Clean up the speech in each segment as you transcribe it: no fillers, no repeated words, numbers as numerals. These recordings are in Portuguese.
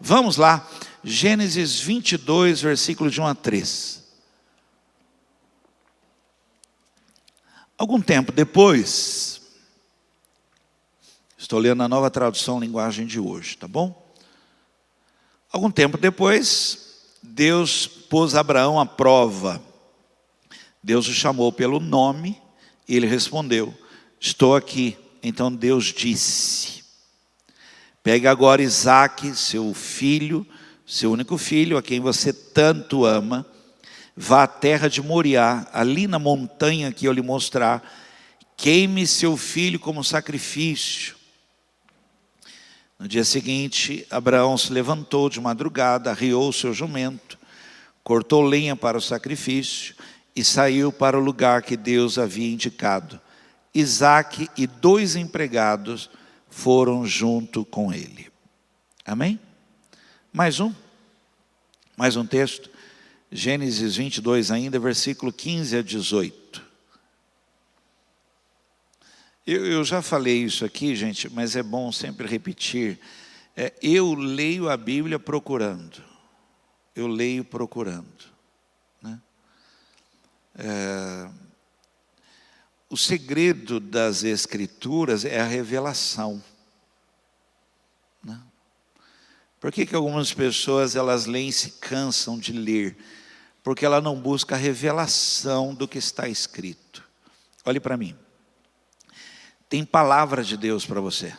Vamos lá, Gênesis 22, versículo de 1 a 3. Algum tempo depois, estou lendo a Nova Tradução Linguagem de hoje, tá bom? Algum tempo depois, Deus pôs Abraão à prova. Deus o chamou pelo nome e ele respondeu: estou aqui. Então Deus disse: pegue agora Isaque, seu filho, seu único filho, a quem você tanto ama, vá à terra de Moriá, ali na montanha que eu lhe mostrar, queime seu filho como sacrifício. No dia seguinte, Abraão se levantou de madrugada, arriou o seu jumento, cortou lenha para o sacrifício e saiu para o lugar que Deus havia indicado. Isaque e 2 empregados foram junto com ele. Amém? Mais um texto. Gênesis 22 ainda, versículo 15 a 18. Eu já falei isso aqui, gente, mas é bom sempre repetir. Eu leio a Bíblia procurando. Eu leio procurando. O segredo das Escrituras é a revelação. Por que algumas pessoas elas leem e se cansam de ler? Porque ela não busca a revelação do que está escrito. Olhe para mim. Tem palavra de Deus para você.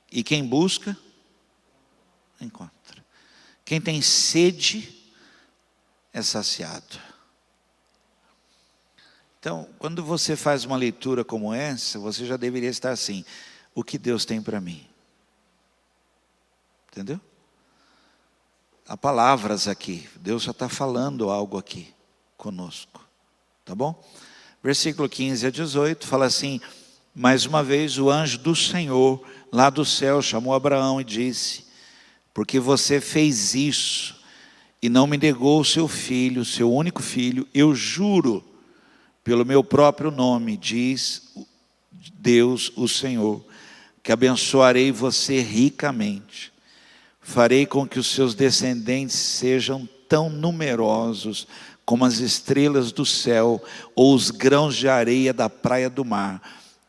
E quem busca, encontra. Quem tem sede, é saciado. Então, quando você faz uma leitura como essa, você já deveria estar assim: o que Deus tem para mim? Entendeu? Há palavras aqui, Deus já está falando algo aqui conosco, tá bom? Versículo 15 a 18 fala assim: mais uma vez o anjo do Senhor lá do céu chamou Abraão e disse: porque você fez isso e não me negou o seu filho, seu único filho, eu juro pelo meu próprio nome, diz Deus o Senhor, que abençoarei você ricamente. Farei com que os seus descendentes sejam tão numerosos como as estrelas do céu ou os grãos de areia da praia do mar.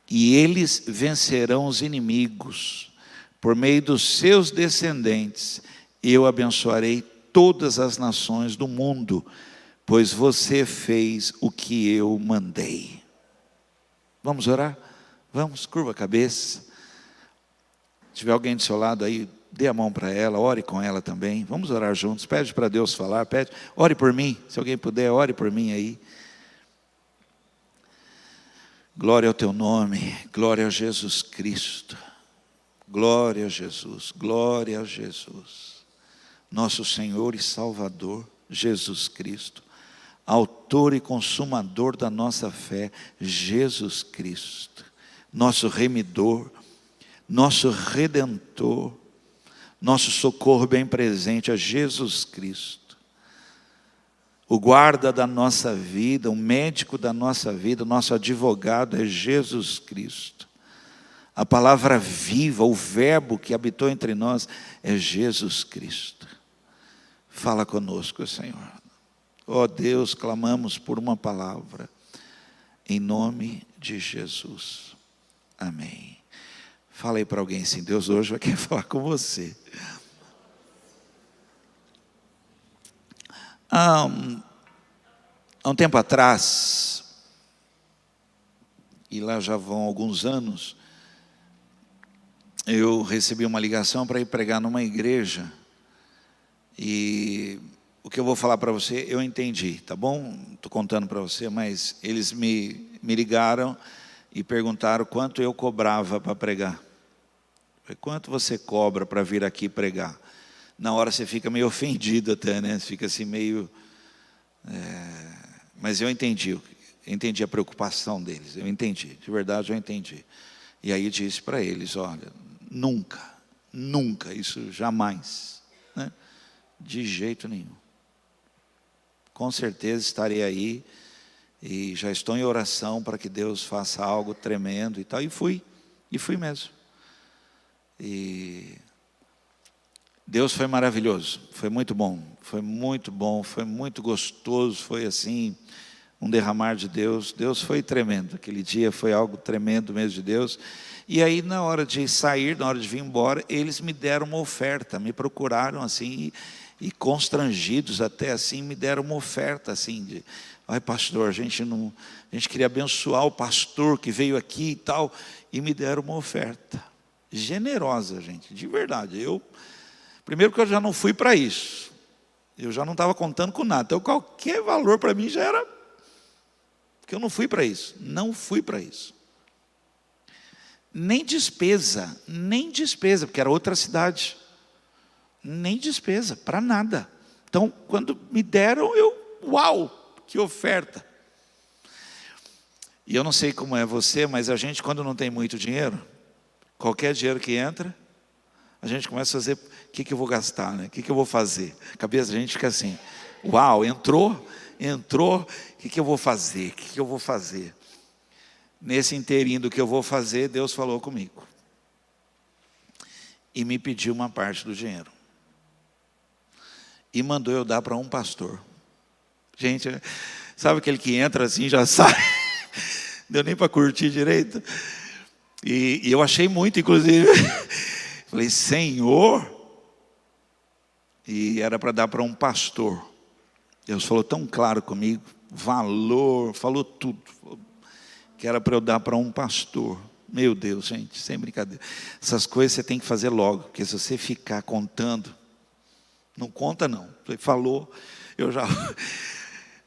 E eles vencerão os inimigos. Por meio dos seus descendentes, eu abençoarei todas as nações do mundo, pois você fez o que eu mandei. Vamos orar? Vamos, curva a cabeça. Se tiver alguém do seu lado aí, dê a mão para ela, ore com ela também. Vamos orar juntos, pede para Deus falar, ore por mim, se alguém puder, ore por mim aí. Glória ao teu nome, glória a Jesus Cristo, glória a Jesus, glória a Jesus, nosso Senhor e Salvador, Jesus Cristo, autor e consumador da nossa fé, Jesus Cristo, nosso remidor, nosso redentor, nosso socorro bem presente a Jesus Cristo, o guarda da nossa vida, o médico da nossa vida, o nosso advogado é Jesus Cristo. A palavra viva, o verbo que habitou entre nós é Jesus Cristo. Fala conosco, Senhor. Ó Deus, clamamos por uma palavra, em nome de Jesus. Amém. Fala aí para alguém assim: Deus hoje vai querer falar com você. Há um tempo atrás, e lá já vão alguns anos, eu recebi uma ligação para ir pregar numa igreja. E o que eu vou falar para você, eu entendi, tá bom? Estou contando para você, mas eles me ligaram e perguntaram quanto eu cobrava para pregar. Quanto você cobra para vir aqui pregar? Na hora você fica meio ofendido até, né? Você fica assim meio... Mas eu entendi a preocupação deles, eu entendi, de verdade eu entendi. E aí disse para eles: olha, nunca, isso jamais, né? De jeito nenhum. Com certeza estarei aí e já estou em oração para que Deus faça algo tremendo e tal. E fui mesmo. E Deus foi maravilhoso, foi muito bom, foi muito gostoso, foi assim, um derramar de Deus. Deus foi tremendo, aquele dia foi algo tremendo mesmo de Deus. E aí na hora de sair, na hora de vir embora, eles me deram uma oferta, me procuraram assim, e constrangidos até assim, me deram uma oferta assim, de, ai pastor, a gente queria abençoar o pastor que veio aqui e tal, e me deram uma oferta, generosa gente, de verdade. Primeiro que eu já não fui para isso, eu já não estava contando com nada, então qualquer valor para mim já era, porque eu não fui para isso, nem despesa, porque era outra cidade, nem despesa, para nada. Então quando me deram, uau, que oferta. E eu não sei como é você, mas a gente quando não tem muito dinheiro, qualquer dinheiro que entra, a gente começa a fazer, o que eu vou gastar, né? O que eu vou fazer? A cabeça da gente fica assim, uau, entrou, o que eu vou fazer? O que eu vou fazer? Nesse inteirinho do que eu vou fazer, Deus falou comigo. E me pediu uma parte do dinheiro. E mandou eu dar para um pastor. Gente, sabe aquele que entra assim, já sai? Deu nem para curtir direito. E eu achei muito, inclusive. Falei, Senhor. E era para dar para um pastor. Deus falou tão claro comigo, valor, falou tudo. Que era para eu dar para um pastor. Meu Deus, gente, sem brincadeira. Essas coisas você tem que fazer logo, porque se você ficar contando, não conta não. Ele falou, eu já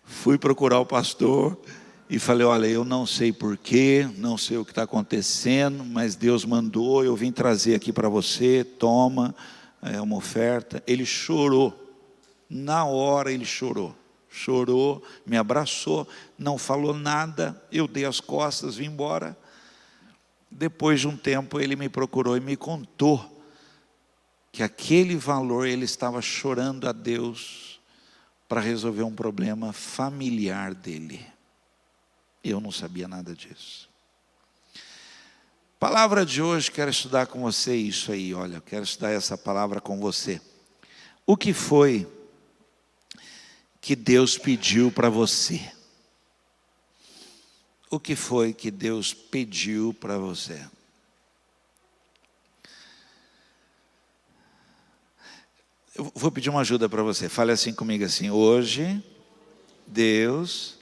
fui procurar o pastor e falei, olha, eu não sei porquê, não sei o que está acontecendo, mas Deus mandou, eu vim trazer aqui para você, toma, é uma oferta. Ele chorou, na hora ele chorou, me abraçou, não falou nada, eu dei as costas, vim embora. Depois de um tempo ele me procurou e me contou que aquele valor ele estava chorando a Deus para resolver um problema familiar dele. Eu não sabia nada disso. Palavra de hoje, quero estudar com você isso aí, olha, quero estudar essa palavra com você. O que foi que Deus pediu para você? O que foi que Deus pediu para você? Eu vou pedir uma ajuda para você. Fale assim comigo assim: hoje Deus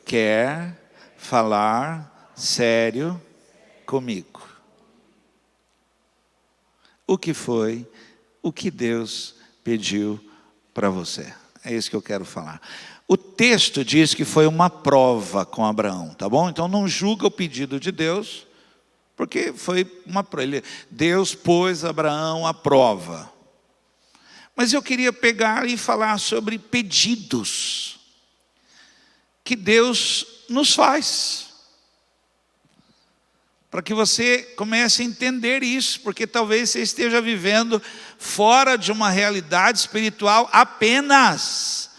quer falar sério comigo. O que foi? O que Deus pediu para você? É isso que eu quero falar. O texto diz que foi uma prova com Abraão, tá bom? Então não julga o pedido de Deus, porque foi uma prova. Deus pôs Abraão à prova. Mas eu queria pegar e falar sobre pedidos que Deus nos faz, para que você comece a entender isso, porque talvez você esteja vivendo fora de uma realidade espiritual apenas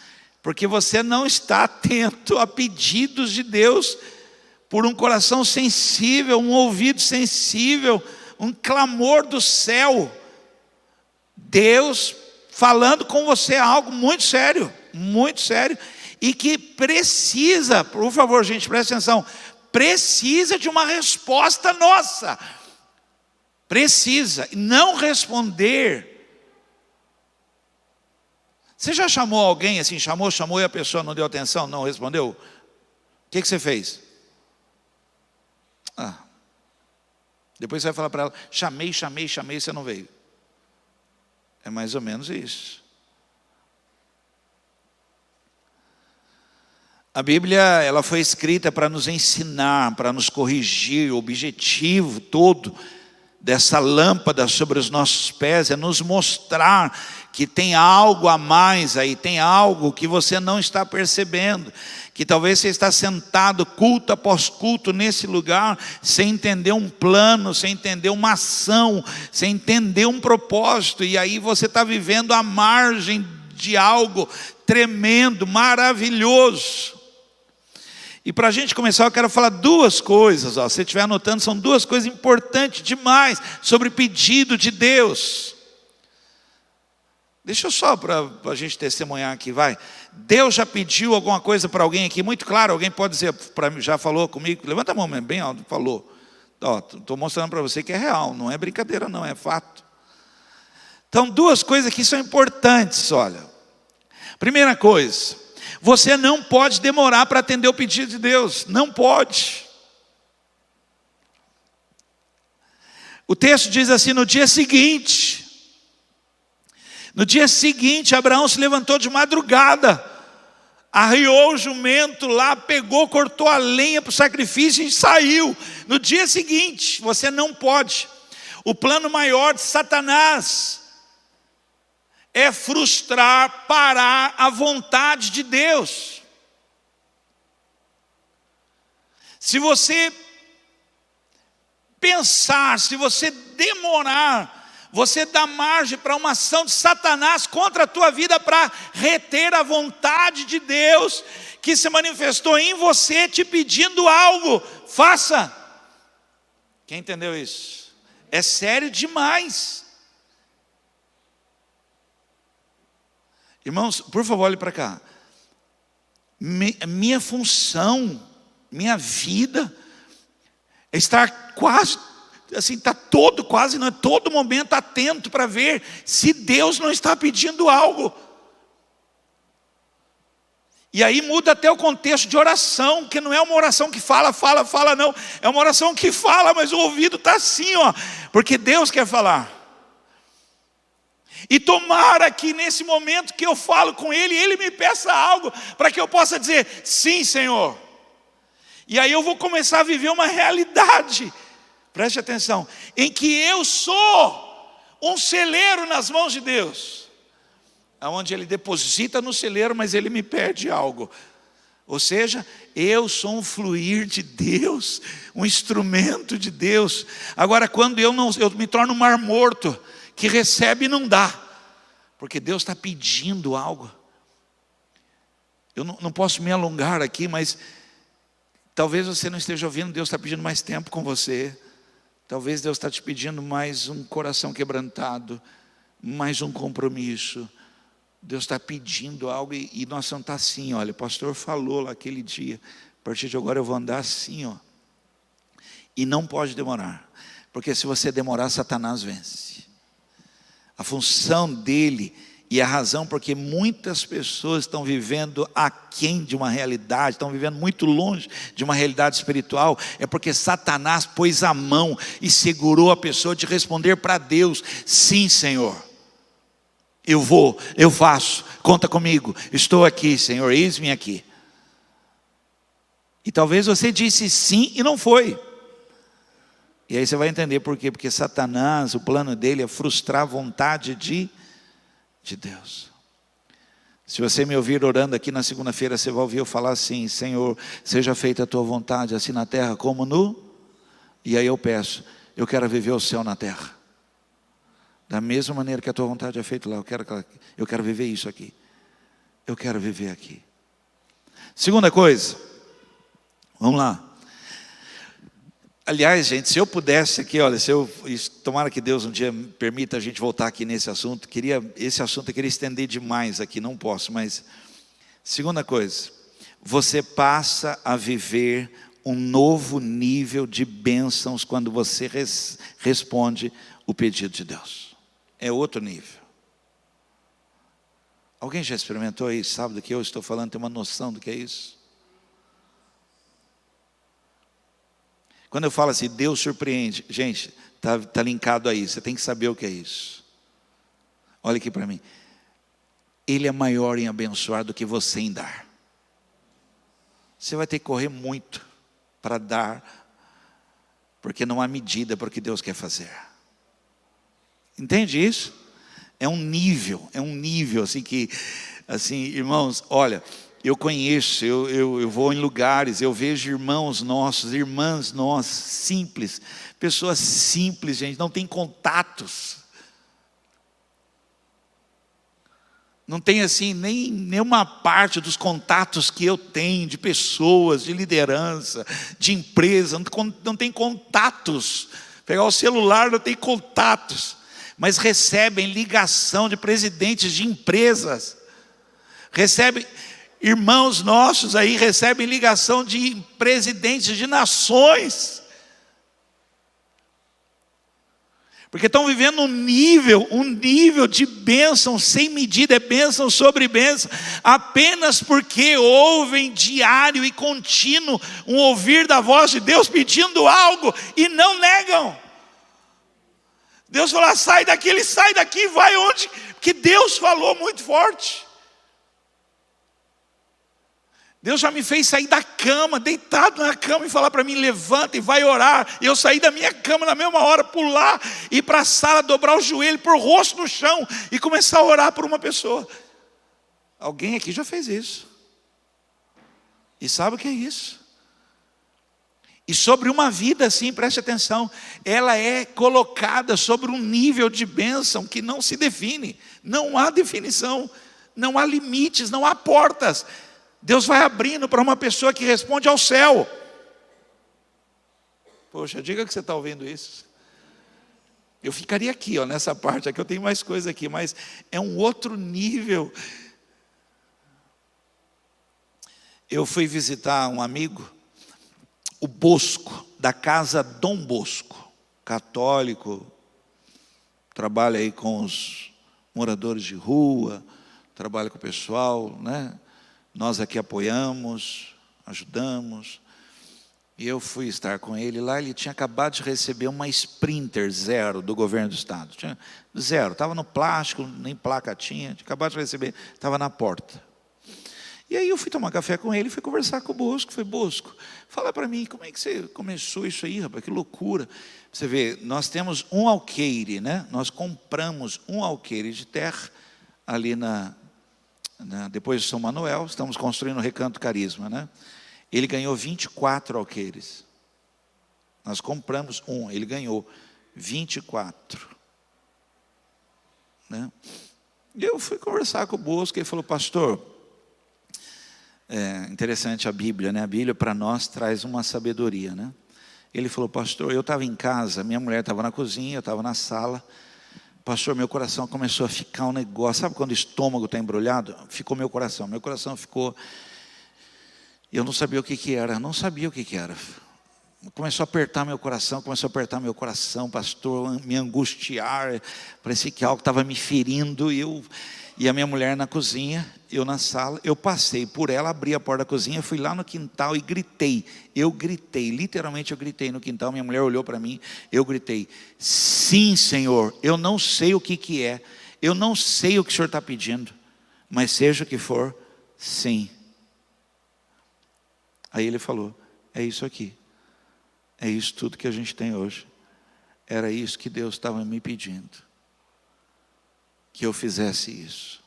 porque você não está atento a pedidos de Deus, por um coração sensível, um ouvido sensível, um clamor do céu. Deus falando com você é algo muito sério, e que precisa, por favor gente, presta atenção, precisa de uma resposta nossa. Precisa, não responder. Você já chamou alguém assim, chamou e a pessoa não deu atenção, não respondeu? O que você fez? Depois você vai falar para ela, chamei, você não veio. É mais ou menos isso. A Bíblia, ela foi escrita para nos ensinar, para nos corrigir. O objetivo todo dessa lâmpada sobre os nossos pés é nos mostrar que tem algo a mais aí, tem algo que você não está percebendo, que talvez você está sentado culto após culto nesse lugar, sem entender um plano, sem entender uma ação, sem entender um propósito, e aí você está vivendo à margem de algo tremendo, maravilhoso. E para a gente começar, eu quero falar duas coisas, se você estiver anotando, são duas coisas importantes demais sobre pedido de Deus. Deixa eu só para a gente testemunhar aqui, vai. Deus já pediu alguma coisa para alguém aqui, muito claro, alguém pode dizer para mim, já falou comigo, levanta a mão, bem alto, falou. Estou mostrando para você que é real, não é brincadeira não, é fato. Então, duas coisas aqui são importantes, olha. Primeira coisa, você não pode demorar para atender o pedido de Deus, não pode. O texto diz assim, no dia seguinte, Abraão se levantou de madrugada, arriou o jumento lá, pegou, cortou a lenha para o sacrifício e saiu. No dia seguinte, você não pode. O plano maior de Satanás é frustrar, parar a vontade de Deus. Se você pensar, se você demorar, você dá margem para uma ação de Satanás contra a tua vida para reter a vontade de Deus que se manifestou em você te pedindo algo. Faça. Quem entendeu isso? É sério demais. Irmãos, por favor, olhe para cá. Minha função, minha vida é estar quase assim, está quase, não é todo momento atento para ver se Deus não está pedindo algo. E aí muda até o contexto de oração, que não é uma oração que fala, não. É uma oração que fala, mas o ouvido está assim, ó, porque Deus quer falar. E tomara que nesse momento que eu falo com Ele, Ele me peça algo, para que eu possa dizer, sim, Senhor. E aí eu vou começar a viver uma realidade, preste atenção, em que eu sou um celeiro nas mãos de Deus, onde Ele deposita no celeiro, mas Ele me pede algo. Ou seja, eu sou um fluir de Deus, um instrumento de Deus. Agora, quando eu me torno um mar morto, que recebe e não dá, porque Deus está pedindo algo. Eu não posso me alongar aqui, mas talvez você não esteja ouvindo, Deus está pedindo mais tempo com você. Talvez Deus está te pedindo mais um coração quebrantado, mais um compromisso. Deus está pedindo algo e nós vamos estar assim, olha, o pastor falou lá aquele dia, a partir de agora eu vou andar assim, ó. E não pode demorar, porque se você demorar, Satanás vence. A função dele e a razão porque muitas pessoas estão vivendo aquém de uma realidade, estão vivendo muito longe de uma realidade espiritual, é porque Satanás pôs a mão e segurou a pessoa de responder para Deus, sim, Senhor, eu vou, eu faço, conta comigo, estou aqui, Senhor, eis-me aqui. E talvez você disse sim e não foi. E aí você vai entender por quê, porque Satanás, o plano dele é frustrar a vontade de Deus. Se você me ouvir orando aqui na segunda-feira, você vai ouvir eu falar assim, Senhor, seja feita a tua vontade, assim na terra como no... E aí eu peço, eu quero viver o céu na terra. Da mesma maneira que a tua vontade é feita lá, eu quero viver isso aqui. Eu quero viver aqui. Segunda coisa, vamos lá. Aliás, gente, se eu pudesse aqui, olha, tomara que Deus um dia permita a gente voltar aqui nesse assunto, esse assunto eu queria estender demais aqui, não posso, mas segunda coisa, você passa a viver um novo nível de bênçãos quando você responde o pedido de Deus. É outro nível. Alguém já experimentou isso? Sabe do que eu estou falando? Tem uma noção do que é isso? Quando eu falo assim, Deus surpreende, gente, está linkado aí, você tem que saber o que é isso. Olha aqui para mim. Ele é maior em abençoar do que você em dar. Você vai ter que correr muito para dar, porque não há medida para o que Deus quer fazer. Entende isso? É um nível assim que, assim, irmãos, olha, eu conheço, eu vou em lugares, eu vejo irmãos nossos, irmãs nossas, simples, pessoas simples, gente, não tem contatos. Não tem assim, nenhuma parte dos contatos que eu tenho, de pessoas, de liderança, de empresa, não tem contatos. Pegar o celular, não tem contatos. mas recebem ligação de presidentes de empresas, recebem, irmãos nossos aí recebem ligação de presidentes de nações, porque estão vivendo um nível de bênção sem medida, é bênção sobre bênção, apenas porque ouvem diário e contínuo um ouvir da voz de Deus pedindo algo e não negam. Deus fala, sai daqui, ele sai daqui, vai onde? Porque Deus falou muito forte. Deus já me fez sair da cama, deitado na cama e falar para mim, levanta e vai orar. E eu saí da minha cama na mesma hora, pular, ir para a sala, dobrar o joelho, pôr o rosto no chão e começar a orar por uma pessoa. Alguém aqui já fez isso. E sabe o que é isso? E sobre uma vida assim, preste atenção, ela é colocada sobre um nível de bênção que não se define. Não há definição, não há limites, não há portas. Deus vai abrindo para uma pessoa que responde ao céu. Poxa, diga que você está ouvindo isso. Eu ficaria aqui, ó, nessa parte aqui, eu tenho mais coisa aqui, mas é um outro nível. Eu fui visitar um amigo, o Bosco, da casa Dom Bosco, católico, trabalha aí com os moradores de rua, trabalha com o pessoal, né? Nós aqui apoiamos, ajudamos. E eu fui estar com ele lá, ele tinha acabado de receber uma Sprinter zero do governo do estado. Tinha zero, estava no plástico, nem placa tinha acabado de receber, estava na porta. E aí eu fui tomar café com ele, fui conversar com o Bosco. Falei, Bosco, fala para mim, como é que você começou isso aí, rapaz? Que loucura. Você vê, nós temos um alqueire, né? Nós compramos um alqueire de terra ali depois de São Manuel, estamos construindo o Recanto Carisma, né? Ele ganhou 24 alqueires. Nós compramos um, ele ganhou 24. Né? E eu fui conversar com o Bosco, ele falou, pastor, é interessante a Bíblia, né? A Bíblia para nós traz uma sabedoria, né? Ele falou, pastor, eu estava em casa, minha mulher estava na cozinha, eu estava na sala. Pastor, meu coração começou a ficar um negócio. Sabe quando o estômago está embrulhado? Ficou meu coração ficou... Eu não sabia o que era, Começou a apertar meu coração, pastor, me angustiar. Parecia que algo estava me ferindo. E a minha mulher na cozinha, eu na sala. Eu passei por ela, abri a porta da cozinha, fui lá no quintal e gritei. Literalmente eu gritei no quintal. Minha mulher olhou para mim, eu gritei, sim, Senhor, eu não sei o que é, eu não sei o que o Senhor está pedindo, mas seja o que for, sim. Aí ele falou, é isso aqui, é isso tudo que a gente tem hoje, era isso que Deus estava me pedindo, que eu fizesse isso.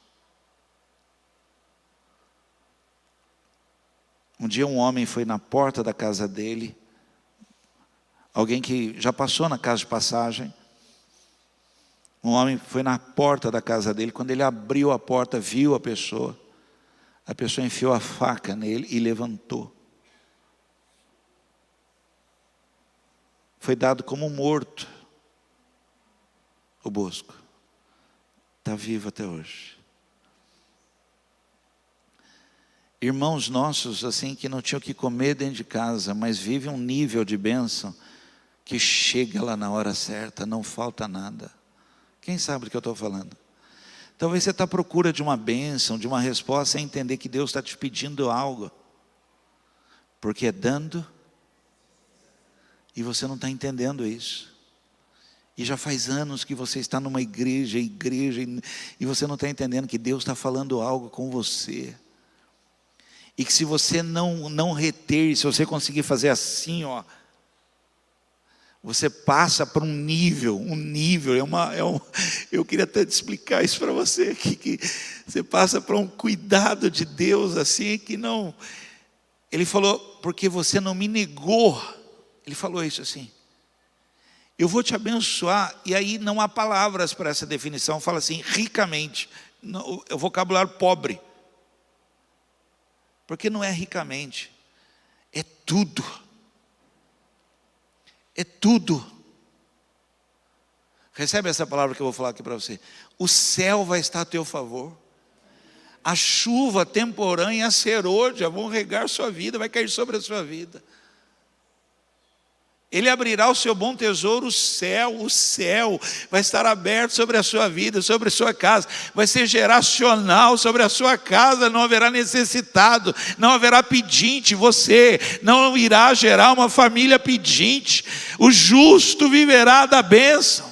Um dia um homem foi na porta da casa dele, alguém que já passou na casa de passagem, um homem foi na porta da casa dele, quando ele abriu a porta, viu a pessoa enfiou a faca nele e levantou. Foi dado como morto. O Bosco está vivo até hoje. Irmãos nossos assim que não tinham o que comer dentro de casa, mas vivem um nível de bênção que chega lá na hora certa, não falta nada. Quem sabe do que eu estou falando? Talvez você está à procura de uma bênção, de uma resposta, sem entender que Deus está te pedindo algo, porque é dando, e você não está entendendo isso. E já faz anos que você está numa igreja, e você não está entendendo que Deus está falando algo com você. E que se você não reter, se você conseguir fazer assim, ó, você passa para um nível, eu queria até te explicar isso para você, que você passa para um cuidado de Deus assim, que não, ele falou, porque você não me negou, ele falou isso assim, eu vou te abençoar, e aí não há palavras para essa definição, fala assim, ricamente, não, é o vocabulário pobre, porque não é ricamente, é tudo. É tudo. Recebe essa palavra que eu vou falar aqui para você. O céu vai estar a teu favor. A chuva temporânea e a serôdia vão regar sua vida, vai cair sobre a sua vida. Ele abrirá o seu bom tesouro, o céu vai estar aberto sobre a sua vida, sobre a sua casa, vai ser geracional sobre a sua casa, não haverá necessitado, não haverá pedinte, você não irá gerar uma família pedinte, o justo viverá da bênção.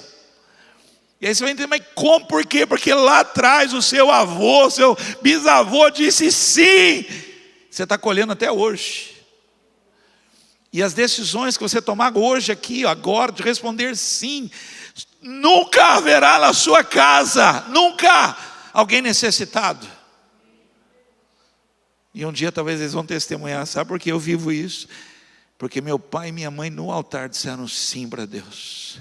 E aí você vai entender, mas como, por quê? Porque lá atrás o seu avô, seu bisavô disse sim, você está colhendo até hoje. E as decisões que você tomar hoje aqui, agora, de responder sim, nunca haverá na sua casa, nunca, alguém necessitado. E um dia talvez eles vão testemunhar, sabe por que eu vivo isso? Porque meu pai e minha mãe no altar disseram sim para Deus.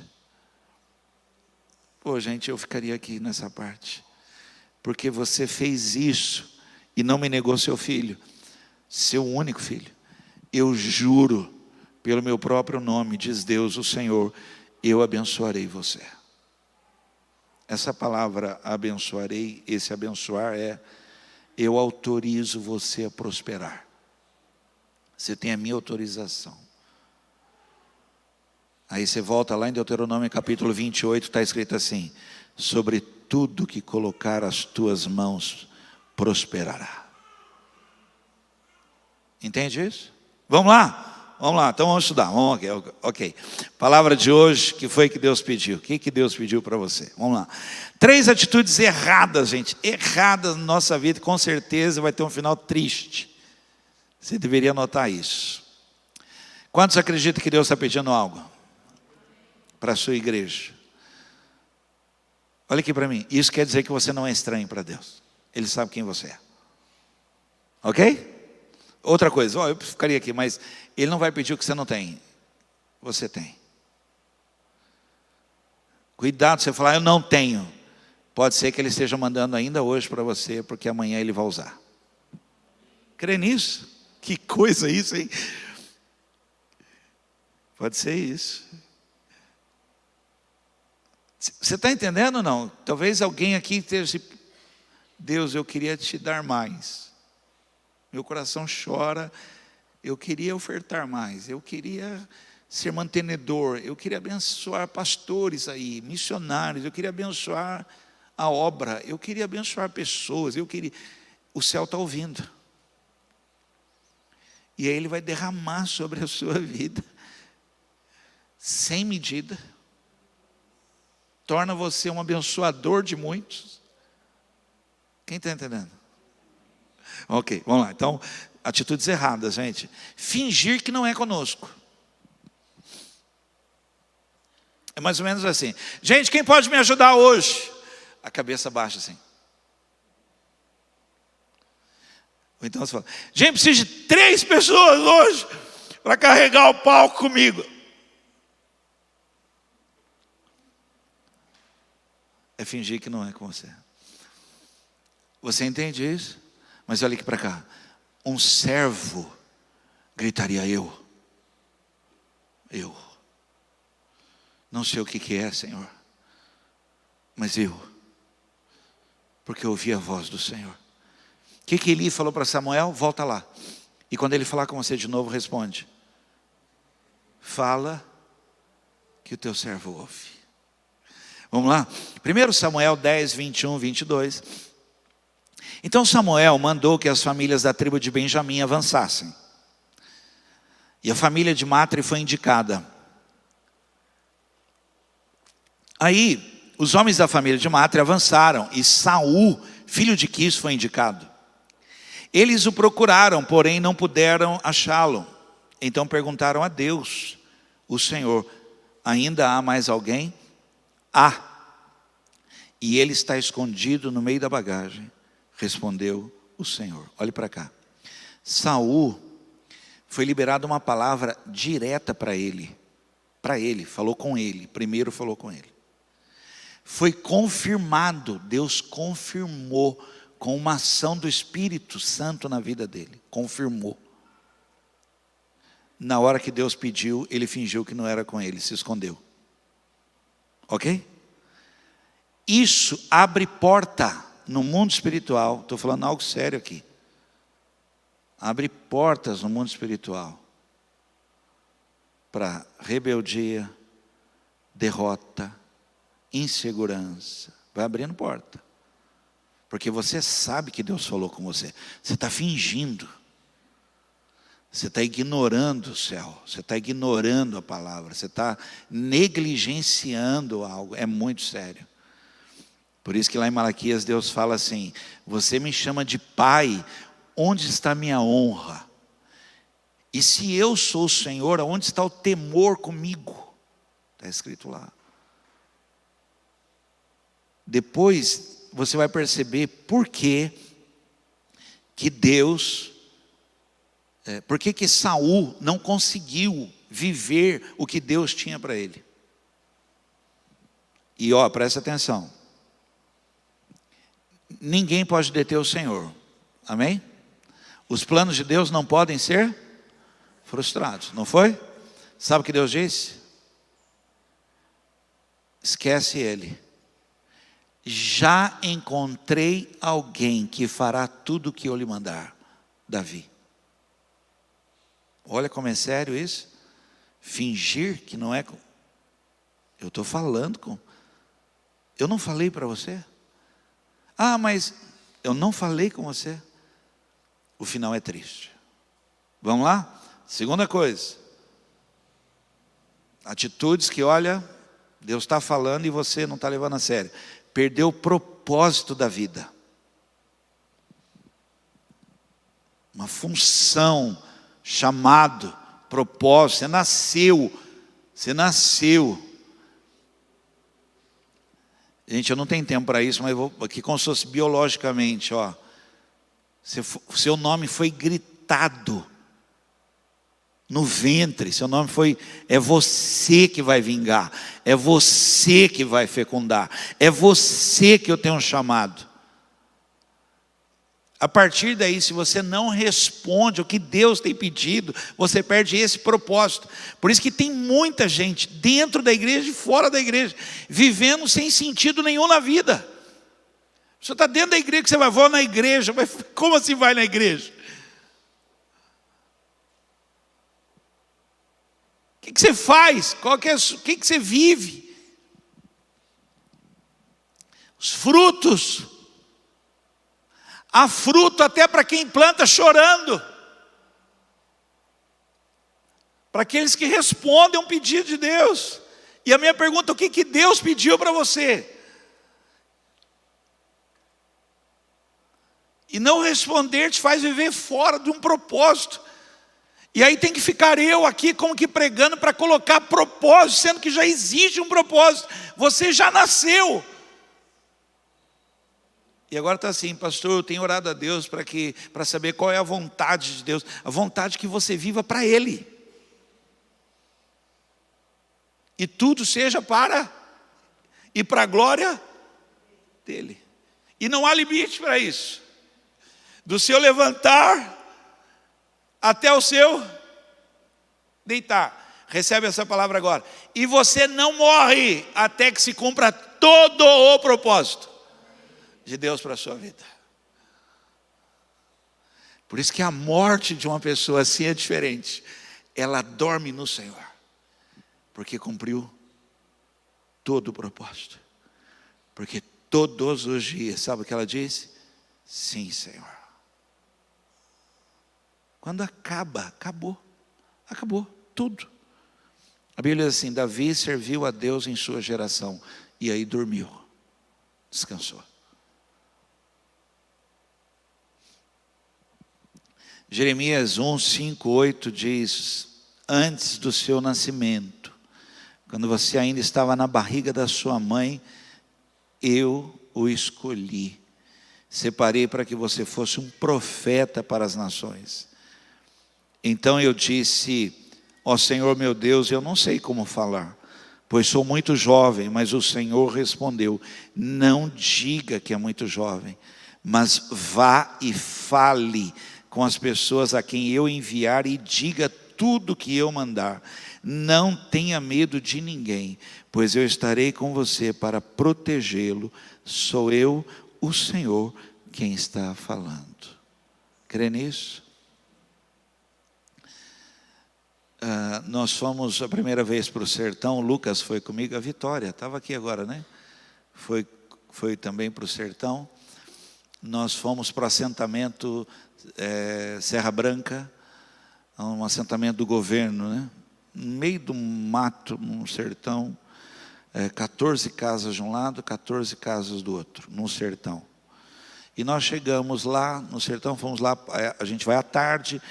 Pô, gente, eu ficaria aqui nessa parte. Porque você fez isso e não me negou seu filho, seu único filho. Eu juro, pelo meu próprio nome, diz Deus, o Senhor, eu abençoarei você. Essa palavra abençoarei, esse abençoar é, eu autorizo você a prosperar. Você tem a minha autorização. Aí você volta lá em Deuteronômio capítulo 28, está escrito assim, sobre tudo que colocar as tuas mãos, prosperará. Entende isso? Vamos lá? Vamos lá, então vamos estudar. Ok. Palavra de hoje, que foi que Deus pediu? O que Deus pediu para você? Vamos lá. 3 atitudes erradas, gente. Erradas na nossa vida, com certeza vai ter um final triste. Você deveria anotar isso. Quantos acreditam que Deus está pedindo algo? Para a sua igreja. Olha aqui para mim. Isso quer dizer que você não é estranho para Deus. Ele sabe quem você é. Ok? Outra coisa, eu ficaria aqui, mas Ele não vai pedir o que você não tem. Você tem. Cuidado, você falar, eu não tenho. Pode ser que Ele esteja mandando ainda hoje para você, porque amanhã Ele vai usar. Crê nisso? Que coisa isso, hein? Pode ser isso. Você está entendendo ou não? Talvez alguém aqui esteja, Deus, eu queria te dar mais. Meu coração chora, eu queria ofertar mais, eu queria ser mantenedor, eu queria abençoar pastores aí, missionários, eu queria abençoar a obra, eu queria abençoar pessoas, o céu está ouvindo. E aí Ele vai derramar sobre a sua vida, sem medida, torna você um abençoador de muitos. Quem está entendendo? Ok, vamos lá. Então, atitudes erradas, gente. Fingir que não é conosco. É mais ou menos assim. Gente, quem pode me ajudar hoje? A cabeça baixa assim. Ou então você fala, gente, preciso de 3 pessoas hoje para carregar o palco comigo. É fingir que não é com você. Você entende isso? Mas olha aqui para cá. Um servo gritaria eu. Não sei o que é, Senhor. Mas porque eu ouvi a voz do Senhor. O que Eli falou para Samuel? Volta lá. E quando ele falar com você de novo, responde. Fala que o teu servo ouve. Vamos lá? 1 Samuel 10, 21, 22. Então Samuel mandou que as famílias da tribo de Benjamim avançassem. E a família de Matre foi indicada. Aí, os homens da família de Matre avançaram, e Saul, filho de Quis, foi indicado. Eles o procuraram, porém não puderam achá-lo. Então perguntaram a Deus, o Senhor, ainda há mais alguém? Há. E ele está escondido no meio da bagagem. Respondeu o Senhor. Olhe para cá. Saul foi liberada uma palavra direta para ele. Para ele, falou com ele. Primeiro falou com ele. Foi confirmado, Deus confirmou com uma ação do Espírito Santo na vida dele. Confirmou. Na hora que Deus pediu, ele fingiu que não era com ele, se escondeu. Ok? Isso abre porta no mundo espiritual. Estou falando algo sério aqui. Abre portas no mundo espiritual para rebeldia, derrota, insegurança. Vai abrindo porta. Porque você sabe que Deus falou com você. Você está fingindo. Você está ignorando o céu. Você está ignorando a palavra. Você está negligenciando algo. É muito sério. Por isso que lá em Malaquias Deus fala assim: você me chama de pai, onde está minha honra? E se eu sou o Senhor, aonde está o temor comigo? Está escrito lá. Depois você vai perceber por que Deus, por que Saul não conseguiu viver o que Deus tinha para ele. E ó, presta atenção. Ninguém pode deter o Senhor. Amém? Os planos de Deus não podem ser frustrados. Não foi? Sabe o que Deus disse? Esquece ele. Já encontrei alguém que fará tudo o que eu lhe mandar. Davi. Olha como é sério isso. Fingir que não é com... Eu estou falando com... Eu não falei para você? Ah, mas eu não falei com você. O final é triste. Vamos lá? Segunda coisa. Atitudes que, olha, Deus está falando e você não está levando a sério. Perdeu o propósito da vida. Uma função, chamado, propósito. Você nasceu. Você nasceu. Gente, eu não tenho tempo para isso, mas eu vou aqui como se fosse biologicamente, ó. Seu nome foi gritado no ventre. Seu nome foi, é você que vai vingar. É você que vai fecundar. É você que eu tenho um chamado. A partir daí, se você não responde o que Deus tem pedido, você perde esse propósito. Por isso que tem muita gente dentro da igreja e fora da igreja, vivendo sem sentido nenhum na vida. Você está dentro da igreja, que você vai, vou na igreja, mas como assim vai na igreja? O que você faz? O que você vive? Os frutos. Há fruto até para quem planta chorando. Para aqueles que respondem um pedido de Deus. E a minha pergunta, o que Deus pediu para você? E não responder te faz viver fora de um propósito. E aí tem que ficar eu aqui como que pregando para colocar propósito, sendo que já existe um propósito. Você já nasceu. E agora está assim, pastor, eu tenho orado a Deus para saber qual é a vontade de Deus. A vontade que você viva para Ele. E tudo seja para e para a glória dEle. E não há limite para isso. Do seu levantar até o seu deitar. Recebe essa palavra agora. E você não morre até que se cumpra todo o propósito de Deus para a sua vida. Por isso que a morte de uma pessoa assim é diferente. Ela dorme no Senhor, porque cumpriu todo o propósito. Porque todos os dias, sabe o que ela disse? Sim, Senhor. Quando acaba, acabou. Acabou tudo. A Bíblia diz assim, Davi serviu a Deus em sua geração. E aí dormiu. Descansou. Jeremias 1, 5, 8 diz, antes do seu nascimento, quando você ainda estava na barriga da sua mãe, eu o escolhi. Separei para que você fosse um profeta para as nações. Então eu disse, ó Senhor meu Deus, eu não sei como falar, pois sou muito jovem. Mas o Senhor respondeu, não diga que é muito jovem, mas vá e fale com as pessoas a quem eu enviar e diga tudo que eu mandar. Não tenha medo de ninguém, pois eu estarei com você para protegê-lo. Sou eu, o Senhor, quem está falando. Crê nisso? Nós fomos a primeira vez para o sertão. O Lucas foi comigo, a Vitória estava aqui agora, né? Foi também para o sertão. Nós fomos para o assentamento Serra Branca, um assentamento do governo, né? No meio do mato, num sertão, 14 casas de um lado, 14 casas do outro, num sertão. E nós chegamos lá no sertão, fomos lá, a gente vai à tarde,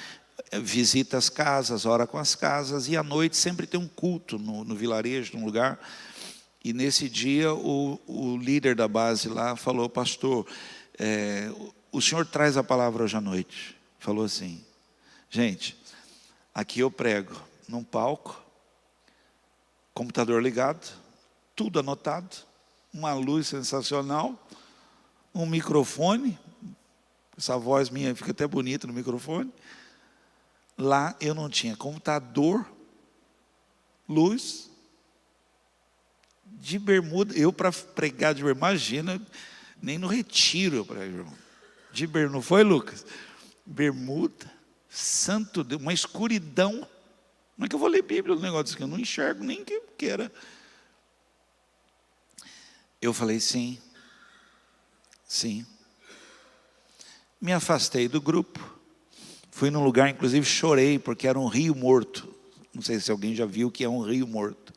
visita as casas, ora com as casas, e à noite sempre tem um culto no vilarejo, num lugar. E nesse dia o líder da base lá falou: pastor, o senhor traz a palavra hoje à noite. Falou assim: gente, aqui eu prego num palco, computador ligado, tudo anotado, uma luz sensacional, um microfone, essa voz minha fica até bonita no microfone. Lá eu não tinha computador, luz, de bermuda. Eu, para pregar de bermuda, imagina, nem no retiro eu prego de bermuda. Não foi, Lucas? Bermuda, santo Deus, uma escuridão. Como é que eu vou ler Bíblia no negócio que eu não enxergo nem que eu queira? Eu falei sim. Me afastei do grupo. Fui num lugar, inclusive chorei, porque era um rio morto. Não sei se alguém já viu o que é um rio morto.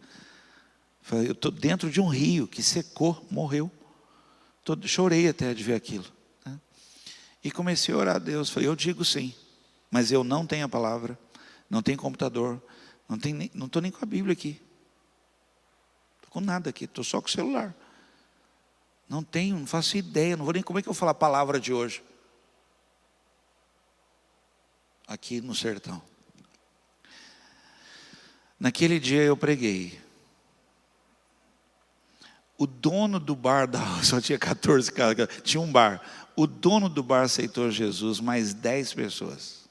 Falei, eu estou dentro de um rio que secou, morreu. Chorei até de ver aquilo, né? E comecei a orar a Deus. Falei, eu digo sim, mas eu não tenho a palavra, não tenho computador, não estou nem com a Bíblia aqui. Estou com nada aqui, estou só com o celular. Não tenho, não faço ideia, não vou nem como é que eu vou falar a palavra de hoje. Aqui no sertão. Naquele dia eu preguei. O dono do bar, só tinha 14 caras, tinha um bar. O dono do bar aceitou Jesus, mais 10 pessoas.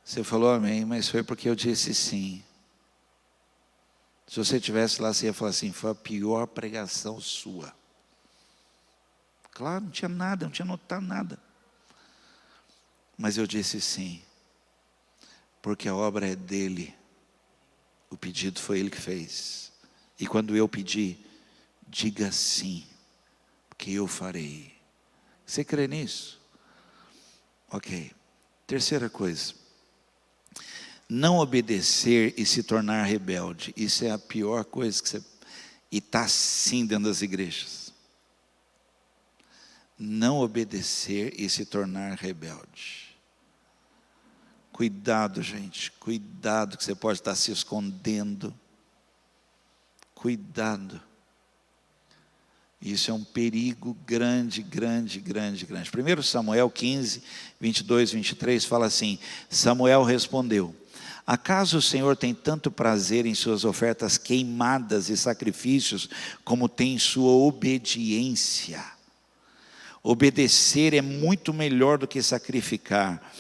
Você falou amém, mas foi porque eu disse sim. Se você estivesse lá, você ia falar assim: foi a pior pregação sua. Claro, não tinha nada, não tinha notado nada. Mas eu disse sim, porque a obra é dele. O pedido foi ele que fez. E quando eu pedi, diga sim, porque eu farei. Você crê nisso? Ok. Terceira coisa: não obedecer e se tornar rebelde. Isso é a pior coisa que você... E está assim dentro das igrejas. Não obedecer e se tornar rebelde. Cuidado, gente. Cuidado, que você pode estar se escondendo. Cuidado. Isso é um perigo grande, grande, grande, grande. 1 Samuel 15, 22, 23 fala assim: Samuel respondeu: acaso o Senhor tem tanto prazer em suas ofertas queimadas e sacrifícios, como tem em sua obediência? Obedecer é muito melhor do que sacrificar.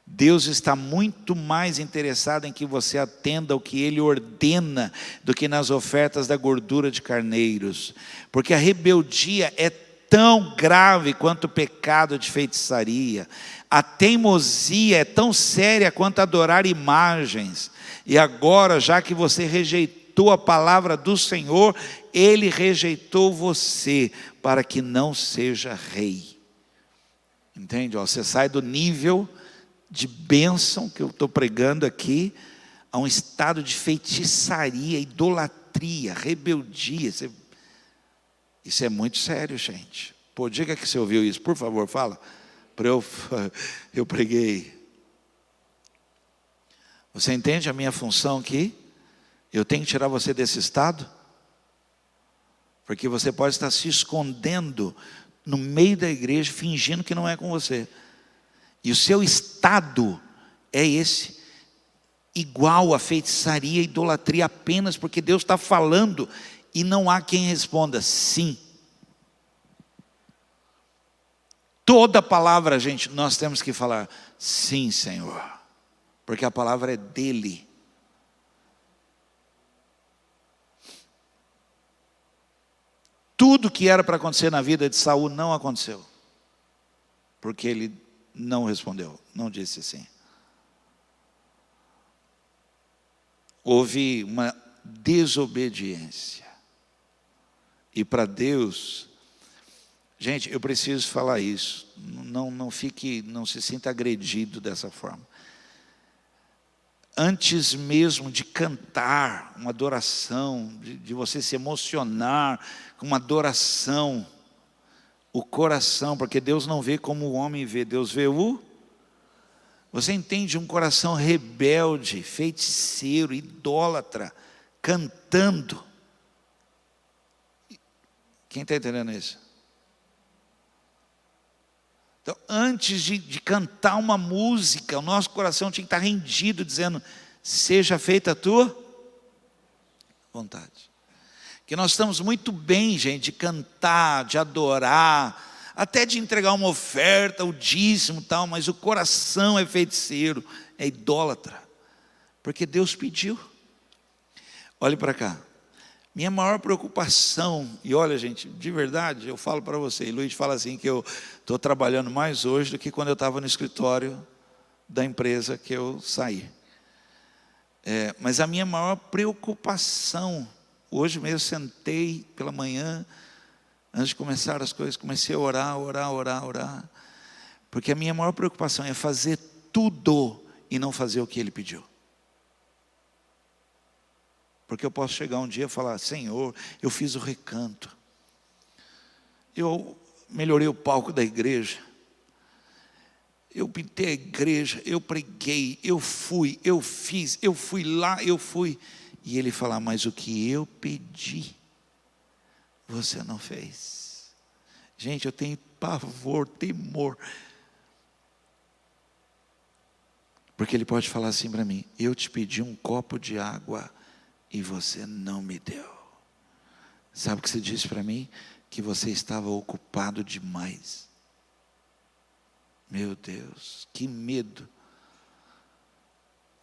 Deus está muito mais interessado em que você atenda ao que Ele ordena do que nas ofertas da gordura de carneiros. Porque a rebeldia é tão grave quanto o pecado de feitiçaria. A teimosia é tão séria quanto adorar imagens. E agora, já que você rejeitou a palavra do Senhor, Ele rejeitou você para que não seja rei. Entende? Você sai do nível de bênção que eu estou pregando aqui a um estado de feitiçaria, idolatria, rebeldia. Isso é muito sério, gente. Pô, diga que você ouviu isso, por favor, fala. Eu preguei. Você entende a minha função aqui? Eu tenho que tirar você desse estado? Porque você pode estar se escondendo no meio da igreja, fingindo que não é com você. E o seu estado é esse, igual a feitiçaria e idolatria, apenas porque Deus está falando e não há quem responda sim. Toda palavra, gente, nós temos que falar, sim, Senhor, porque a palavra é dele. Tudo que era para acontecer na vida de Saul não aconteceu, porque ele não respondeu, não disse sim. Houve uma desobediência. E para Deus, gente, eu preciso falar isso. Não se sinta agredido dessa forma. Antes mesmo de cantar uma adoração, de você se emocionar com uma adoração, o coração, porque Deus não vê como o homem vê, Deus vê o... Você entende um coração rebelde, feiticeiro, idólatra, cantando. Quem está entendendo isso? Então, antes de cantar uma música, o nosso coração tinha que estar rendido, dizendo, seja feita a tua vontade. Que nós estamos muito bem, gente, de cantar, de adorar, até de entregar uma oferta, o dízimo e tal, mas o coração é feiticeiro, é idólatra, porque Deus pediu. Olhe para cá, minha maior preocupação, e olha gente, de verdade, eu falo para você, e Luiz fala assim, que eu estou trabalhando mais hoje do que quando eu estava no escritório da empresa que eu saí. Mas a minha maior preocupação, hoje mesmo sentei pela manhã, antes de começar as coisas, comecei a orar, porque a minha maior preocupação é fazer tudo e não fazer o que Ele pediu. Porque eu posso chegar um dia e falar, Senhor, eu fiz o recanto, eu melhorei o palco da igreja, eu pintei a igreja, eu preguei, eu fui, eu fiz, eu fui lá, e Ele falar, mas o que eu pedi, você não fez. Gente, eu tenho pavor, temor, porque Ele pode falar assim para mim, eu te pedi um copo de água e você não me deu. Sabe o que você disse para mim? Que você estava ocupado demais. Meu Deus, que medo.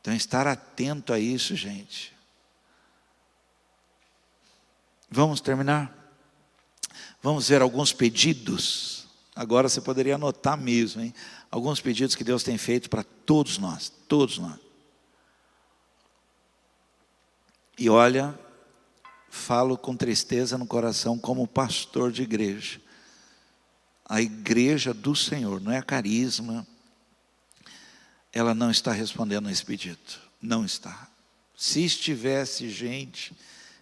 Então estar atento a isso, gente. Vamos terminar? Vamos ver alguns pedidos. Agora você poderia anotar mesmo, hein? Alguns pedidos que Deus tem feito para todos nós, todos nós. E olha, falo com tristeza no coração como pastor de igreja. A igreja do Senhor, não é a carisma, ela não está respondendo a esse pedido, não está. Se estivesse, gente,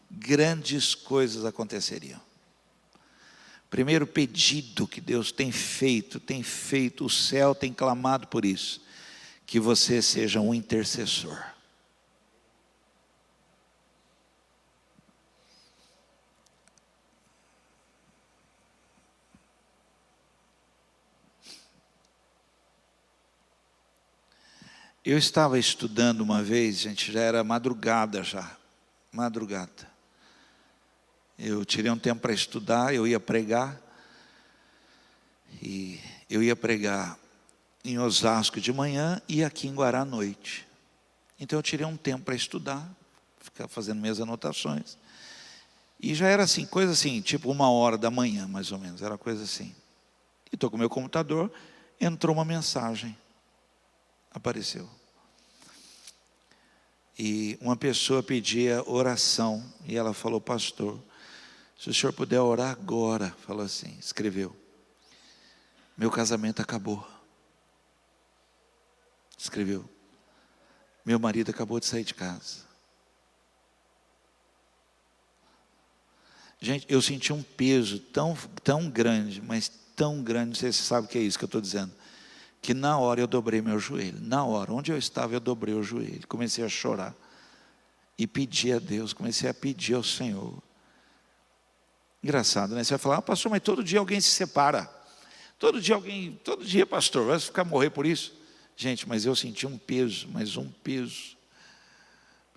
grandes coisas aconteceriam. Primeiro pedido que Deus tem feito, o céu tem clamado por isso, que você seja um intercessor. Eu estava estudando uma vez, gente, já era madrugada madrugada. Eu tirei um tempo para estudar, eu ia pregar, e eu ia pregar em Osasco de manhã e aqui em Guará à noite. Então eu tirei um tempo para estudar, ficar fazendo minhas anotações, e já era assim, coisa assim, tipo 1h da manhã mais ou menos, era coisa assim. E estou com o meu computador, entrou uma mensagem, apareceu. E uma pessoa pedia oração, e ela falou, pastor, se o senhor puder orar agora, falou assim, escreveu, meu casamento acabou. Escreveu, meu marido acabou de sair de casa. Gente, eu senti um peso tão grande, mas tão grande, não sei se você sabe o que é isso que eu estou dizendo, que na hora eu dobrei meu joelho, na hora, onde eu estava eu dobrei o joelho, comecei a chorar, e pedi a Deus, comecei a pedir ao Senhor. Engraçado, né? Você vai falar, pastor, mas todo dia alguém se separa, todo dia pastor, vai morrer por isso? Gente, mas eu senti um peso, mas um peso,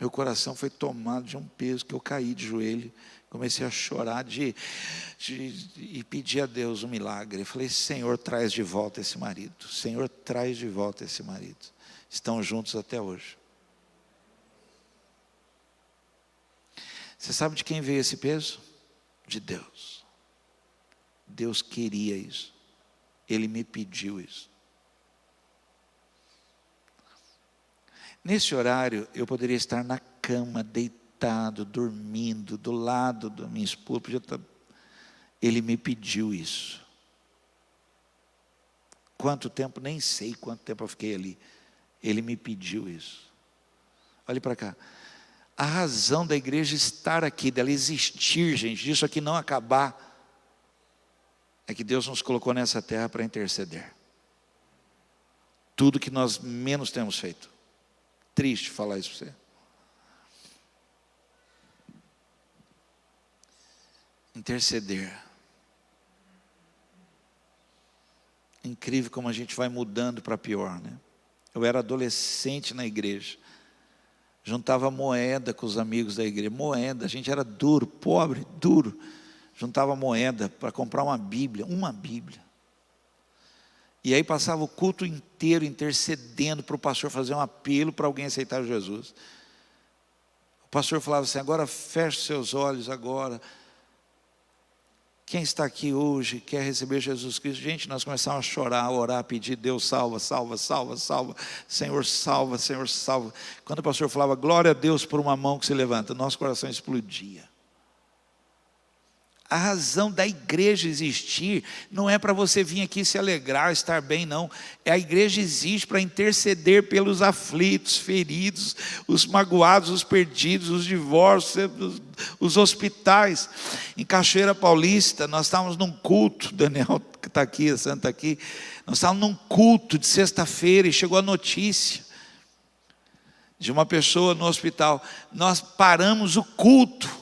Meu coração foi tomado de um peso que eu caí de joelho. Comecei a chorar e pedir a Deus um milagre. Eu falei, Senhor, traz de volta esse marido. Senhor, traz de volta esse marido. Estão juntos até hoje. Você sabe de quem veio esse peso? De Deus. Deus queria isso. Ele me pediu isso. Nesse horário, eu poderia estar na cama, deitado, dormindo, do lado da minha esposa. Ele me pediu isso. Quanto tempo? Nem sei quanto tempo eu fiquei ali. Ele me pediu isso. Olhe para cá. A razão da igreja estar aqui, dela existir, gente, disso aqui não acabar, é que Deus nos colocou nessa terra para interceder. Tudo que nós menos temos feito. Triste falar isso para você. Interceder. Incrível como a gente vai mudando para pior, né? Eu era adolescente na igreja. Juntava moeda com os amigos da igreja. Moeda, a gente era duro, pobre, duro. Juntava moeda para comprar uma Bíblia. Uma Bíblia. E aí passava o culto inteiro intercedendo para o pastor fazer um apelo para alguém aceitar Jesus. O pastor falava assim, agora feche seus olhos agora. Quem está aqui hoje quer receber Jesus Cristo? Gente, nós começamos a chorar, a orar, a pedir, Deus salva, salva, salva, salva. Senhor salva, Senhor salva. Quando o pastor falava, glória a Deus por uma mão que se levanta, nosso coração explodia. A razão da igreja existir não é para você vir aqui se alegrar, estar bem, não. A igreja existe para interceder pelos aflitos, feridos, os magoados, os perdidos, os divórcios, os hospitais. Em Cachoeira Paulista, nós estávamos num culto, Daniel que está aqui, a Santa aqui, nós estávamos num culto de sexta-feira e chegou a notícia de uma pessoa no hospital. Nós paramos o culto.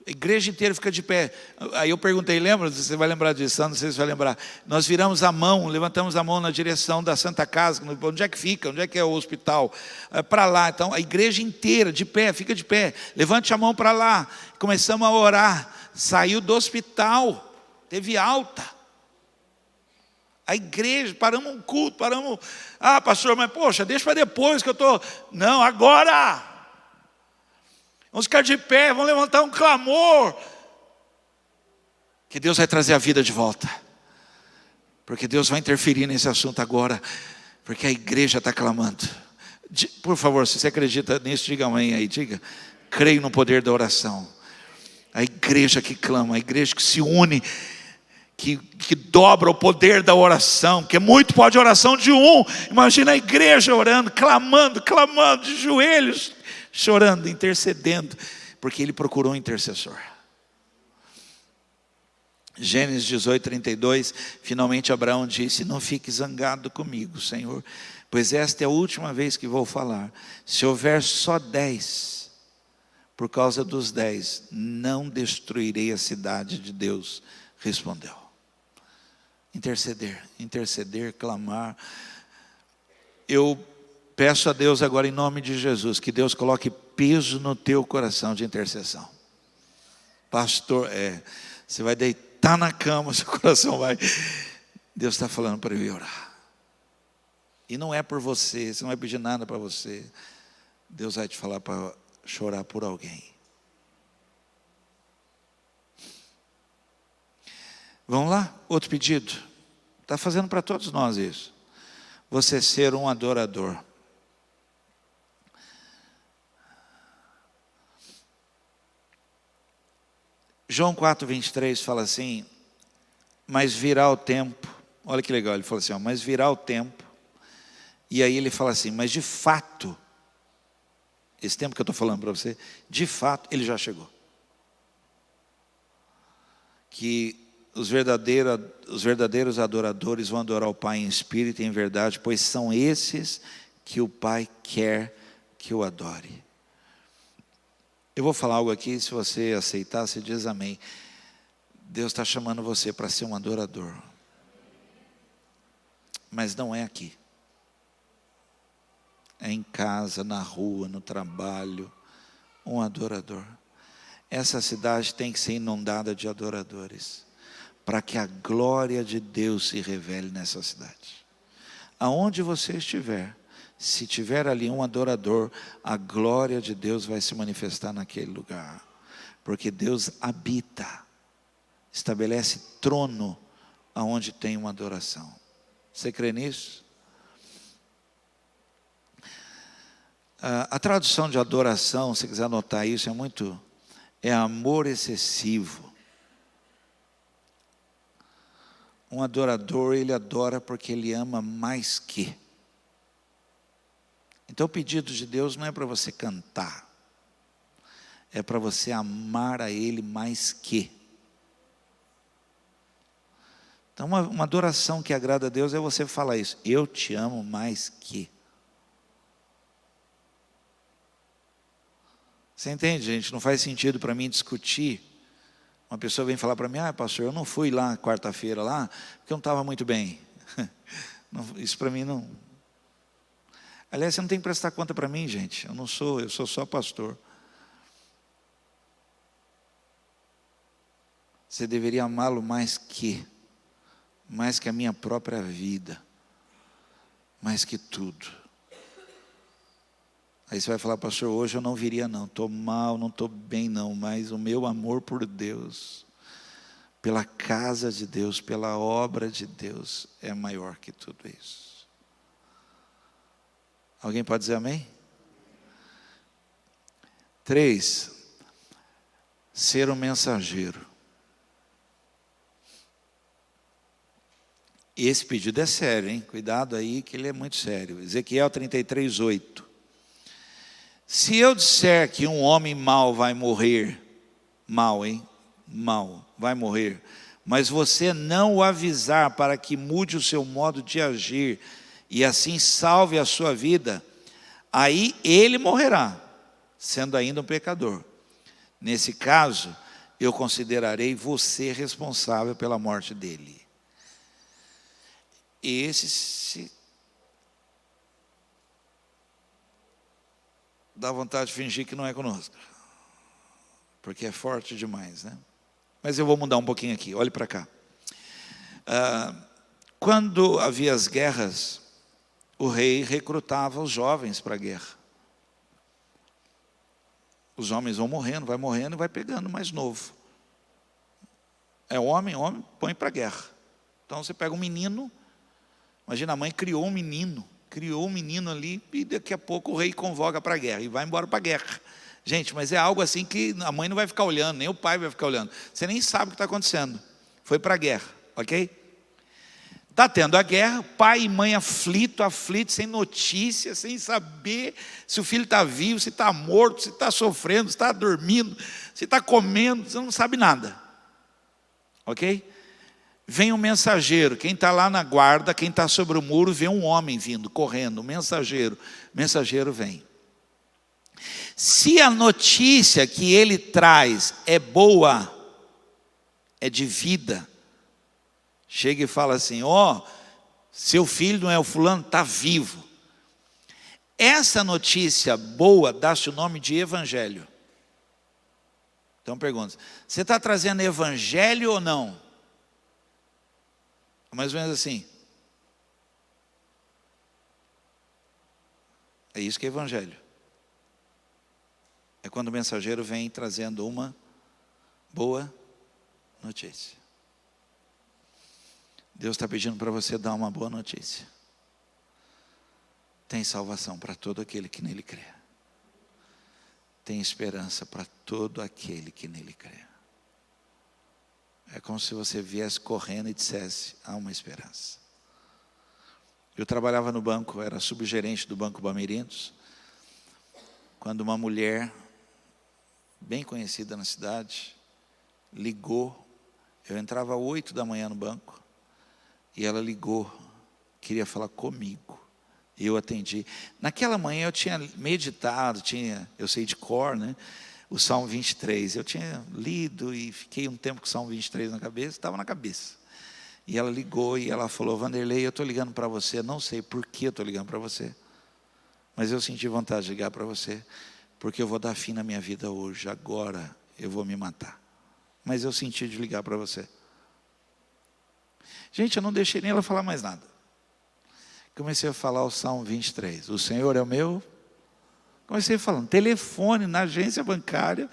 A igreja inteira fica de pé. Aí eu perguntei, lembra? Você vai lembrar disso? Não sei se você vai lembrar. Nós viramos a mão, levantamos a mão na direção da Santa Casa. Onde é que fica? Onde é que é o hospital? Para lá. Então a igreja inteira de pé, fica de pé. Levante a mão para lá. Começamos a orar. Saiu do hospital. Teve alta. A igreja, paramos um culto, paramos. Ah, pastor, mas poxa, deixa para depois que eu estou. Não, agora! Vamos ficar de pé, vamos levantar um clamor. Que Deus vai trazer a vida de volta. Porque Deus vai interferir nesse assunto agora. Porque a igreja está clamando. Por favor, se você acredita nisso, diga amém aí, diga. Creio no poder da oração. A igreja que clama, a igreja que se une, que dobra o poder da oração. Porque muito pode a oração de um. Imagina a igreja orando, clamando, de joelhos, chorando, intercedendo, porque ele procurou um intercessor. Gênesis 18, 32, finalmente Abraão disse, não fique zangado comigo, Senhor, pois esta é a última vez que vou falar. Se houver só 10, por causa dos 10, não destruirei a cidade de Deus, respondeu. Interceder, clamar. Eu peço a Deus agora em nome de Jesus, que Deus coloque peso no teu coração de intercessão. Pastor, você vai deitar na cama, seu coração vai... Deus está falando para eu ir orar. E não é por você, você não vai pedir nada para você. Deus vai te falar para chorar por alguém. Vamos lá? Outro pedido. Está fazendo para todos nós isso. Você ser um adorador. João 4, 23 fala assim, mas virá o tempo, olha que legal, ele fala assim, mas virá o tempo, e aí ele fala assim, mas de fato, esse tempo que eu estou falando para você, de fato, ele já chegou. Que os verdadeiros adoradores vão adorar o Pai em espírito e em verdade, pois são esses que o Pai quer que o adore. Eu vou falar algo aqui, se você aceitar, você diz amém. Deus está chamando você para ser um adorador. Mas não é aqui. É em casa, na rua, no trabalho. um adorador. Essa cidade tem que ser inundada de adoradores, para que a glória de Deus se revele nessa cidade. Aonde você estiver, se tiver ali um adorador, a glória de Deus vai se manifestar naquele lugar. Porque Deus habita, estabelece trono aonde tem uma adoração. Você crê nisso? A tradução de adoração, se quiser anotar isso, é amor excessivo. Um adorador, ele adora porque ele ama mais que. Então o pedido de Deus não é para você cantar, é para você amar a Ele mais que. Então uma adoração que agrada a Deus é você falar isso: eu te amo mais que. Você entende, gente? Não faz sentido para mim discutir. Uma pessoa vem falar para mim: pastor, eu não fui lá quarta-feira lá, porque eu não estava muito bem. Isso para mim não... Aliás, você não tem que prestar conta para mim, gente. Eu sou só pastor. Você deveria amá-lo mais que a minha própria vida, mais que tudo. Aí você vai falar: pastor, hoje eu não viria não, estou mal, não estou bem não, mas o meu amor por Deus, pela casa de Deus, pela obra de Deus, é maior que tudo isso. Alguém pode dizer amém? 3, ser um mensageiro. Esse pedido é sério, hein? Cuidado aí que ele é muito sério. Ezequiel 33:8. Se eu disser que um homem mau vai morrer, mau, hein? Mau, vai morrer, mas você não o avisar para que mude o seu modo de agir e assim salve a sua vida, aí ele morrerá, sendo ainda um pecador. Nesse caso, eu considerarei você responsável pela morte dele. Esse dá vontade de fingir que não é conosco, porque é forte demais, né? Mas eu vou mudar um pouquinho aqui, olhe para cá. Quando havia as guerras, o rei recrutava os jovens para a guerra. Os homens vão morrendo e vai pegando mais novo. É homem, põe para a guerra. Então você pega um menino, imagina, a mãe criou um menino ali, e daqui a pouco o rei convoca para a guerra, e vai embora para a guerra. Gente, mas é algo assim que a mãe não vai ficar olhando, nem o pai vai ficar olhando. Você nem sabe o que está acontecendo. Foi para a guerra, ok? Está tendo a guerra, pai e mãe aflito, sem notícia, sem saber se o filho está vivo, se está morto, se está sofrendo, se está dormindo, se está comendo, você não sabe nada. Ok? Vem um mensageiro, quem está lá na guarda, quem está sobre o muro, vê um homem vindo, correndo, o mensageiro vem. Se a notícia que ele traz é boa, é de vida, chega e fala assim: seu filho não é o fulano, está vivo. Essa notícia boa dá-se o nome de evangelho. Então pergunta: você está trazendo evangelho ou não? Mais ou menos assim. É isso que é evangelho. É quando o mensageiro vem trazendo uma boa notícia. Deus está pedindo para você dar uma boa notícia. Tem salvação para todo aquele que nele crê. Tem esperança para todo aquele que nele crê. É como se você viesse correndo e dissesse: há uma esperança. Eu trabalhava no banco, era subgerente do Banco Bamerindos, quando uma mulher bem conhecida na cidade ligou. Eu entrava às 8 da manhã no banco, e ela ligou, queria falar comigo. Eu atendi. Naquela manhã eu tinha meditado, eu sei de cor, né? O Salmo 23. Eu tinha lido e fiquei um tempo com o Salmo 23 na cabeça, estava na cabeça. E ela ligou e ela falou: Vanderlei, eu estou ligando para você, não sei por que eu estou ligando para você, mas eu senti vontade de ligar para você, porque eu vou dar fim na minha vida hoje, agora eu vou me matar. Mas eu senti de ligar para você. Gente, eu não deixei nem ela falar mais nada. Comecei a falar o Salmo 23. O Senhor é o meu. Comecei falando, telefone na agência bancária,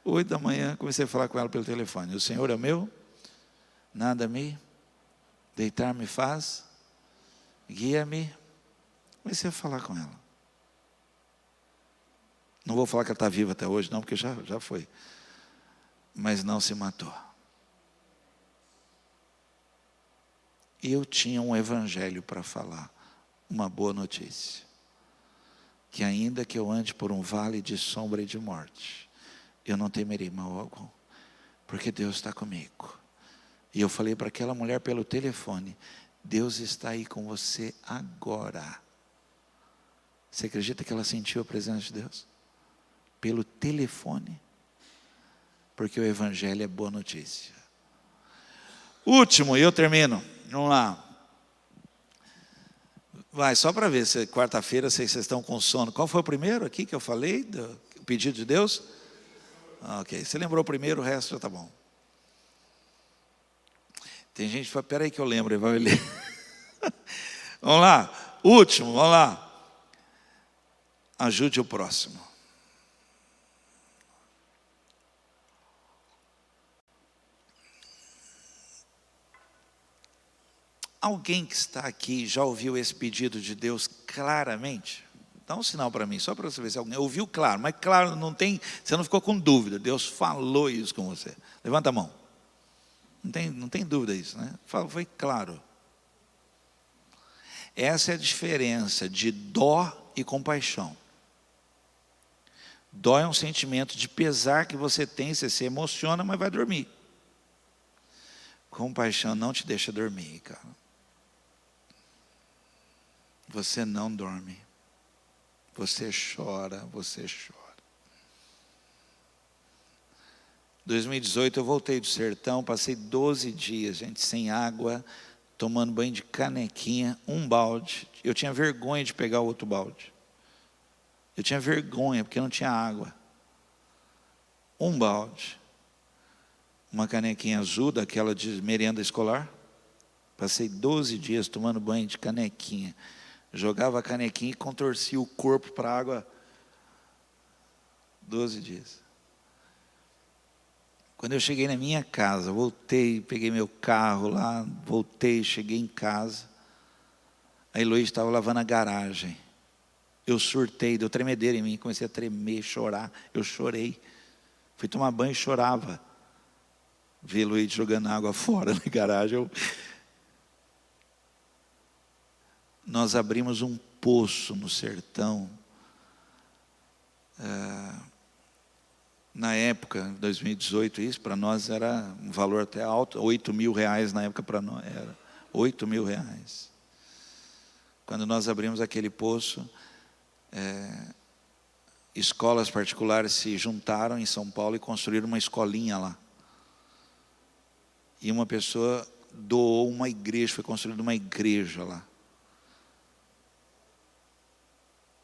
8 da manhã, comecei a falar com ela pelo telefone. O Senhor é o meu, nada me, deitar me faz, guia-me. Comecei a falar com ela. Não vou falar que ela está viva até hoje, não, porque já foi. Mas não se matou. E eu tinha um evangelho para falar, uma boa notícia. Que ainda que eu ande por um vale de sombra e de morte, eu não temerei mal algum, porque Deus está comigo. E eu falei para aquela mulher pelo telefone, Deus está aí com você agora. Você acredita que ela sentiu a presença de Deus? Pelo telefone. Porque o evangelho é boa notícia. Último, e eu termino. Vamos lá. Vai, só para ver se quarta-feira vocês estão com sono. Qual foi o primeiro aqui que eu falei? Do pedido de Deus? Ok, você lembrou o primeiro, o resto já está bom. Tem gente que fala, peraí que eu lembro, vai ler. Vamos lá, último, vamos lá. Ajude o próximo. Alguém que está aqui já ouviu esse pedido de Deus claramente? Dá um sinal para mim, só para você ver se alguém ouviu claro. Mas claro, você não ficou com dúvida. Deus falou isso com você. Levanta a mão. Não tem dúvida isso, né? Foi claro. Essa é a diferença de dó e compaixão. Dó é um sentimento de pesar que você tem, você se emociona, mas vai dormir. Compaixão não te deixa dormir, cara. Você não dorme. Você chora, você chora. 2018 eu voltei do sertão, passei 12 dias, gente, sem água, tomando banho de canequinha, um balde. Eu tinha vergonha de pegar outro balde. Eu tinha vergonha, porque não tinha água. Um balde. Uma canequinha azul, daquela de merenda escolar. Passei 12 dias tomando banho de canequinha. Jogava a canequinha e contorcia o corpo para a água. 12 dias. Quando eu cheguei na minha casa, voltei, peguei meu carro lá, voltei, cheguei em casa. A Heloísa estava lavando a garagem. Eu surtei, deu tremedeira em mim, comecei a tremer, chorar. Eu chorei. Fui tomar banho e chorava. Vi a Heloísa jogando água fora na garagem. Nós abrimos um poço no sertão. Na época, 2018, isso para nós era um valor até alto, R$8.000 na época para nós era R$8.000. Quando nós abrimos aquele poço, escolas particulares se juntaram em São Paulo e construíram uma escolinha lá. E uma pessoa doou uma igreja, foi construída uma igreja lá.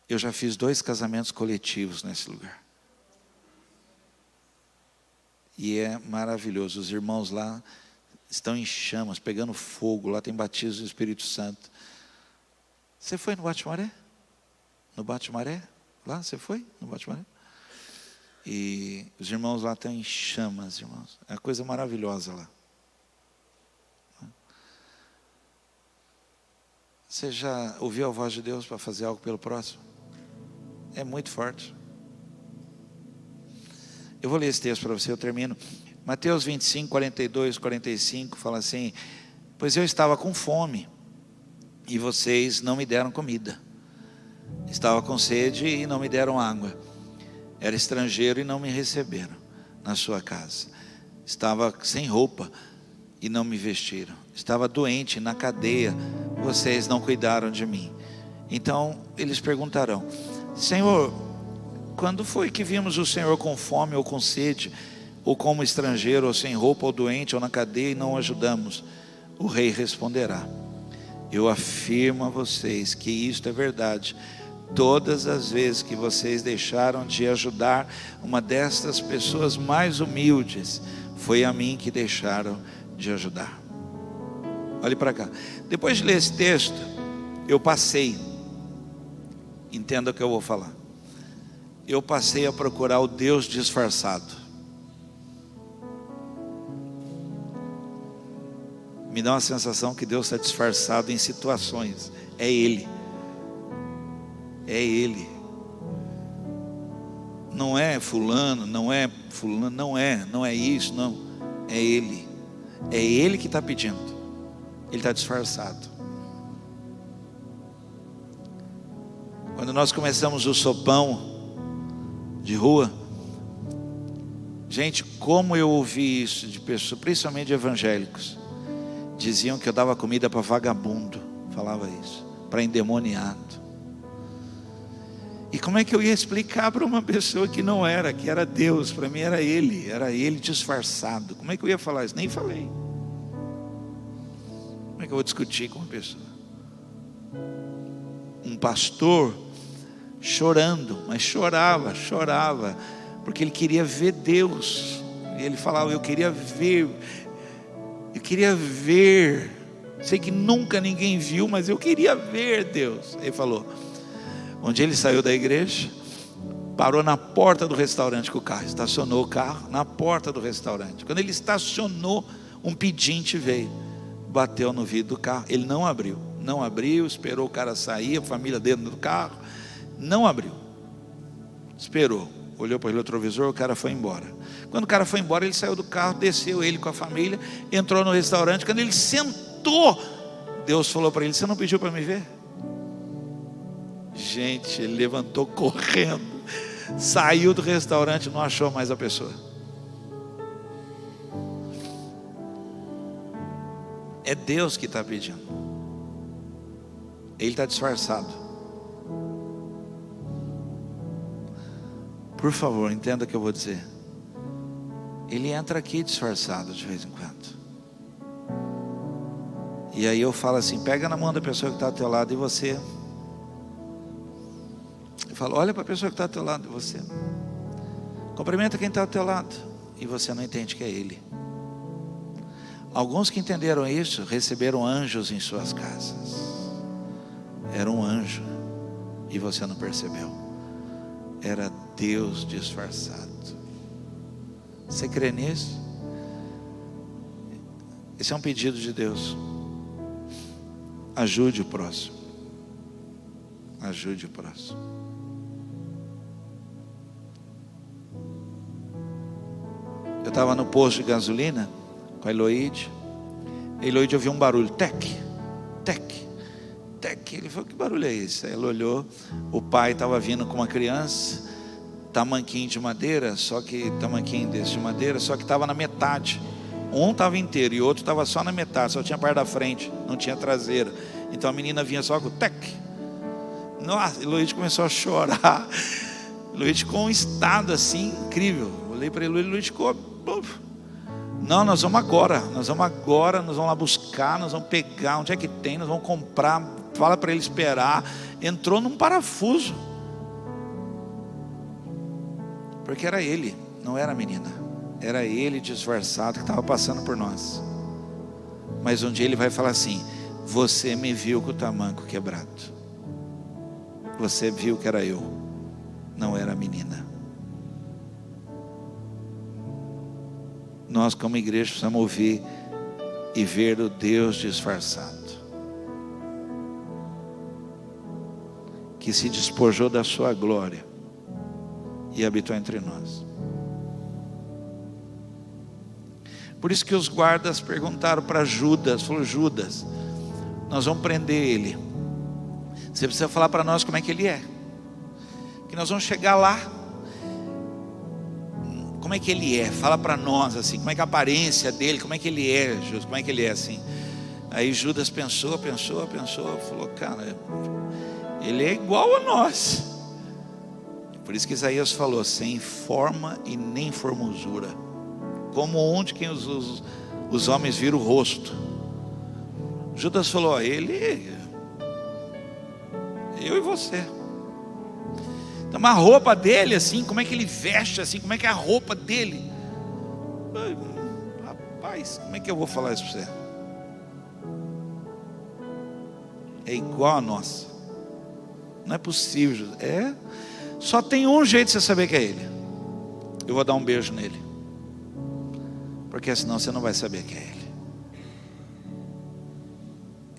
Eu já fiz 2 casamentos coletivos nesse lugar. E é maravilhoso. Os irmãos lá estão em chamas, pegando fogo. Lá tem batismo do Espírito Santo. Você foi no Bate-Maré? No Bate-Maré? Lá você foi? No Bate-Maré? E os irmãos lá estão em chamas, irmãos. É uma coisa maravilhosa lá. Você já ouviu a voz de Deus para fazer algo pelo próximo? É muito forte. Eu vou ler esse texto para você, eu termino. Mateus 25, 42, 45, fala assim: pois eu estava com fome, e vocês não me deram comida. Estava com sede e não me deram água. Era estrangeiro e não me receberam na sua casa. Estava sem roupa e não me vestiram. Estava doente na cadeia, vocês não cuidaram de mim. Então eles perguntarão: Senhor, quando foi que vimos o Senhor com fome ou com sede, ou como estrangeiro, ou sem roupa, ou doente, ou na cadeia, e não o ajudamos? O rei responderá: eu afirmo a vocês que isto é verdade. todas as vezes que vocês deixaram de ajudar uma destas pessoas mais humildes, foi a mim que deixaram de ajudar. Olhe para cá. Depois de ler esse texto, eu passei, entenda o que eu vou falar, eu passei a procurar o Deus disfarçado. Me dá uma sensação que Deus está disfarçado em situações. É Ele. É Ele. Não é fulano, não é fulano, não é isso, não. É Ele. É Ele que está pedindo. Ele está disfarçado. Quando nós começamos o sopão de rua, gente, como eu ouvi isso de pessoas, principalmente de evangélicos, diziam que eu dava comida para vagabundo, falava isso, para endemoniado. E como é que eu ia explicar para uma pessoa que não era, que era Deus? Para mim era Ele disfarçado. Como é que eu ia falar isso? Nem falei. Como é que eu vou discutir com uma pessoa? Um pastor chorando, mas chorava, porque ele queria ver Deus. E ele falava, eu queria ver. Sei que nunca ninguém viu, mas eu queria ver Deus. Ele falou. Onde ele saiu da igreja, parou na porta do restaurante com o carro, estacionou o carro na porta do restaurante. Quando ele estacionou, um pedinte veio, bateu no vidro do carro. Ele não abriu, esperou o cara sair, a família dentro do carro, não abriu, esperou, olhou para o retrovisor, o cara foi embora. Quando o cara foi embora, ele saiu do carro, desceu ele com a família, entrou no restaurante. Quando ele sentou, Deus falou para ele, você não pediu para me ver? Gente, ele levantou correndo, saiu do restaurante, não achou mais a pessoa. É Deus que está pedindo. Ele está disfarçado. Por favor, entenda o que eu vou dizer. Ele entra aqui disfarçado de vez em quando. E aí eu falo assim, pega na mão da pessoa que está ao teu lado e você... Eu falo, olha para a pessoa que está ao teu lado, você cumprimenta quem está ao teu lado, e você não entende que é Ele. Alguns que entenderam isso, receberam anjos em suas casas. Era um anjo, e você não percebeu. Era Deus disfarçado. Você crê nisso? Esse é um pedido de Deus. Ajude o próximo. Ajude o próximo. Eu estava no posto de gasolina com a Eloide. A Eloide ouviu um barulho, tec. Ele falou, que barulho é esse? Aí ela olhou, o pai estava vindo com uma criança, tamanquinho de madeira, só que estava na metade. Um estava inteiro e o outro estava só na metade, só tinha a parte da frente, não tinha traseira. Então a menina vinha só com o tec. Nossa, Eloide começou a chorar. Eloide ficou um estado assim incrível. Olhei para Eloide ficou... Não, nós vamos lá buscar, nós vamos pegar, onde é que tem, nós vamos comprar, fala para ele esperar. Entrou num parafuso, porque era ele, não era a menina, era ele disfarçado que estava passando por nós. Mas um dia ele vai falar assim, você me viu com o tamanco quebrado, você viu que era eu, não era a menina. Nós como igreja precisamos ouvir e ver o Deus disfarçado, que se despojou da sua glória e habitou entre nós. Por isso que os guardas perguntaram para Judas, falou, Judas, nós vamos prender ele, você precisa falar para nós como é que ele é, que nós vamos chegar lá. Como é que ele é? Fala para nós assim, como é que a aparência dele, como é que ele é, Judas, como é que ele é assim? Aí Judas pensou, falou, cara, ele é igual a nós. Por isso que Isaías falou, sem forma e nem formosura, como onde quem os homens viram o rosto. Judas falou, ele, eu e você, Então, uma roupa dele assim, como é que ele veste assim, como é que é a roupa dele? Rapaz, como é que eu vou falar isso para você? É igual a nossa. Não é possível. Só tem um jeito de você saber que é ele. Eu vou dar um beijo nele, porque senão você não vai saber que é ele.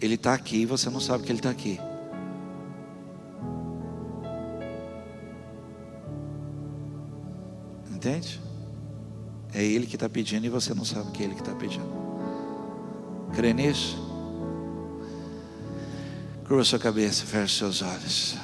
Ele está aqui e você não sabe que ele está aqui. Entende? É ele que está pedindo e você não sabe que é ele que está pedindo. Crê nisso? Curva sua cabeça, feche seus olhos.